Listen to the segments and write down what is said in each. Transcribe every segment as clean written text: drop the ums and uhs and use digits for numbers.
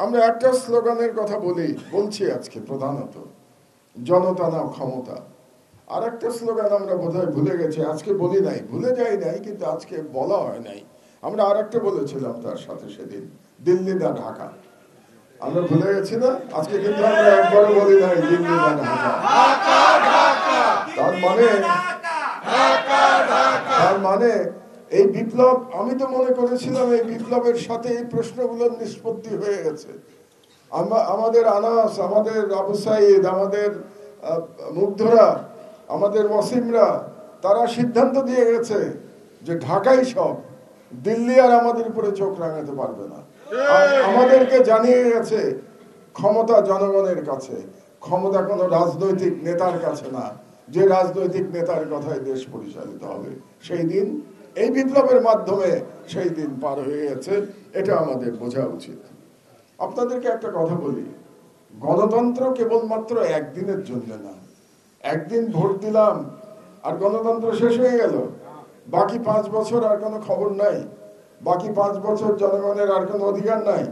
আমরা একটা স্লোগানের কথা বলছি আজকে প্রধানত, জনতা না ক্ষমতা। আর একটা স্লোগান আমরা বোধহয় ভুলে গেছি, আজকে বলি নাই, ভুলে যাই নাই, কিন্তু আজকে বলা হয় নাই। আমরা আর একটা বলেছিলাম তার সাথে সেদিন, দিল্লি না ঢাকা। আমরা ভুলে গেছি না? আজকে কিন্তু আমরা একবারও বলি নাই দিল্লি না ঢাকা। তার মানে এই বিপ্লব, আমি তো মনে করেছিলাম এই বিপ্লবের সাথে এই প্রশ্নগুলোর নিষ্পত্তি হয়ে গেছে। আমাদের আনাস, আমাদের আবু সাইদ, আমাদের মুগ্ধরা, আমাদের ওয়াসিমরা, তারা সিদ্ধান্ত দিয়ে গেছে যে ঢাকাই সব, দিল্লি আর আমাদের উপরে চোখ রাঙাতে পারবে না। আমাদেরকে জানিয়ে গেছে ক্ষমতা জনগণের কাছে, ক্ষমতা কোনো রাজনৈতিক নেতার কাছে না, যে রাজনৈতিক নেতার কথায় দেশ পরিচালিত হবে। সেই দিন এই বিপ্লবের মাধ্যমে সেই দিন পার হয়ে গেছে, এটা আমাদের বোঝা উচিত। আপনাদেরকে একটা কথা বলি, গণতন্ত্র কেবলমাত্র একদিনের জন্য না। একদিন ভোট দিলাম আর গণতন্ত্র শেষ হয়ে গেল, বাকি 5 বছর আর কোনো খবর নাই, বাকি 5 বছর জনগণের আর কোনো অধিকার নাই।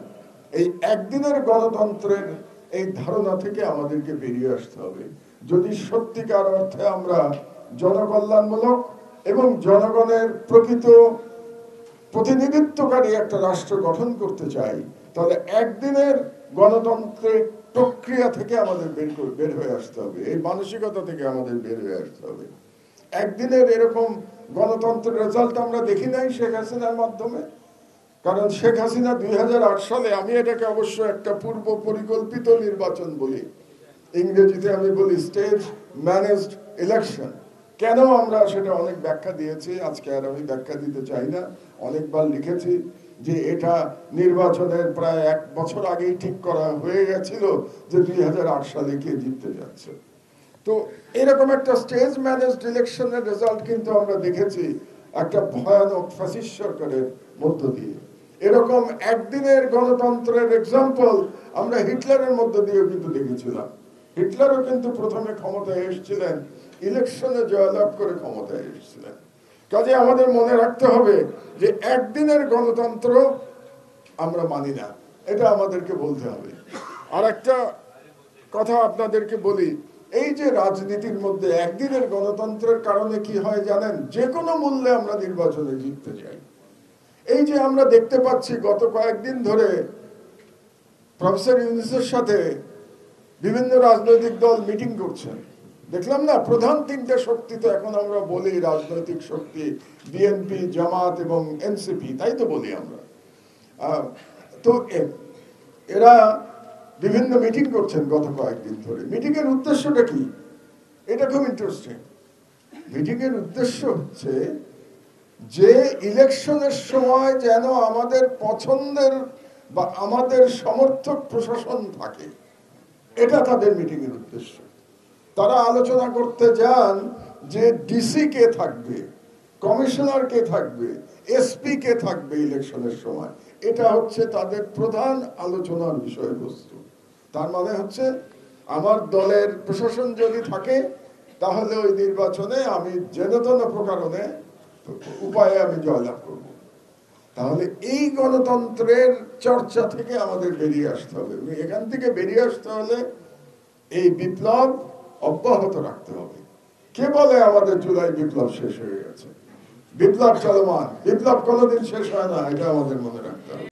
এই একদিনের গণতন্ত্রের এই ধারণা থেকে আমাদেরকে বেরিয়ে আসতে হবে। যদি সত্যিকার অর্থে আমরা জনকল্যাণমূলক এবং জনগণের প্রকৃত প্রতিনিধিত্বকারী একটা রাষ্ট্র গঠন করতে চাই, তাহলে একদিনের গণতন্ত্রের প্রক্রিয়া থেকে আমাদের বের হয়ে আসতে হবে, এই মানসিকতা থেকে আমাদের বের হয়ে আসতে হবে। একদিনের এরকম গণতন্ত্রের রেজাল্ট আমরা দেখি নাই শেখ হাসিনার মাধ্যমে। কারণ শেখ হাসিনা 2008 সালে, আমি এটাকে অবশ্য একটা পূর্ব পরিকল্পিত নির্বাচন বলি, ইংরেজিতে আমি বলি স্টেজ ম্যানেজড ইলেকশন। কেন আমরা সেটা অনেক ব্যাখ্যা দিয়েছি, আজকে আর আমি ব্যাখ্যা দিতে চাই না। অনেকবার লিখেছি যে এটা নির্বাচনের প্রায় 1 বছর আগেই ঠিক করা হয়ে গেছিল যে 2008 সালে কে জিততে যাচ্ছে। তো এরকম একটা স্টেজ ম্যানেজড ইলেকশনের রেজাল্ট কিন্তু আমরা দেখেছি একটা ভয়ানক ফ্যাসিস্ট সরকারের মধ্য দিয়ে। এরকম একদিনের গণতন্ত্রের এক্সাম্পল আমরা হিটলারের মধ্য দিয়েও কিন্তু দেখেছিলাম। হিটলারও কিন্তু প্রথমে ক্ষমতায় এসেছিলেন, ইলেকশনে জয়লাভ করে ক্ষমতায় এসেছিলেন। কাজে আমাদের মনে রাখতে হবে যে একদিনের গণতন্ত্র আমরা মানি না, এটা আমাদেরকে বলতে হবে। আর একটা কথা আপনাদেরকে বলি, এই যে রাজনীতির মধ্যে একদিনের গণতন্ত্রের কারণে কি হয় জানেন? যে কোনো মূল্যে আমরা নির্বাচনে জিততে চাই। এই যে আমরা দেখতে পাচ্ছি গত কয়েকদিন ধরে প্রফেসর ইউনূসের সাথে বিভিন্ন রাজনৈতিক দল মিটিং করছেন, দেখলাম না? প্রধান 3টে শক্তি তো এখন আমরা বলি রাজনৈতিক শক্তি, বিএনপি, জামাত এবং এনসিপি, তাই তো বলি আমরা। তো এরা বিভিন্ন মিটিং করছেন গত কয়েকদিন ধরে। মিটিং এর উদ্দেশ্যটা কি? এটা খুব ইন্টারেস্টিং। মিটিং এর উদ্দেশ্য হচ্ছে যে ইলেকশনের সময় যেন আমাদের পছন্দের বা আমাদের সমর্থক প্রশাসন থাকে, এটা তাদের মিটিং এর উদ্দেশ্য। তারা আলোচনা করতে যান যে ডিসি কে থাকবে, কমিশনার কে থাকবে, এসপি কে থাকবে ইলেকশনের সময়। এটা হচ্ছে তাদের প্রধান আলোচনার বিষয়বস্তু। তার মানে হচ্ছে আমার দলের প্রশাসন যদি থাকে তাহলে ওই নির্বাচনে আমি যেন তেন প্রকারণে উপায়ে আমি জয়লাভ করব। তাহলে এই গণতন্ত্রের চর্চা থেকে আমাদের বেরিয়ে আসতে হবে। এখান থেকে বেরিয়ে আসতে হলে এই বিপ্লব অব্যাহত রাখতে হবে। কে বলে আমাদের জুলাই বিপ্লব শেষ হয়ে গেছে? বিপ্লব চলমান, বিপ্লব কোনোদিন শেষ হয় না, এটা আমাদের মনে রাখতে হবে।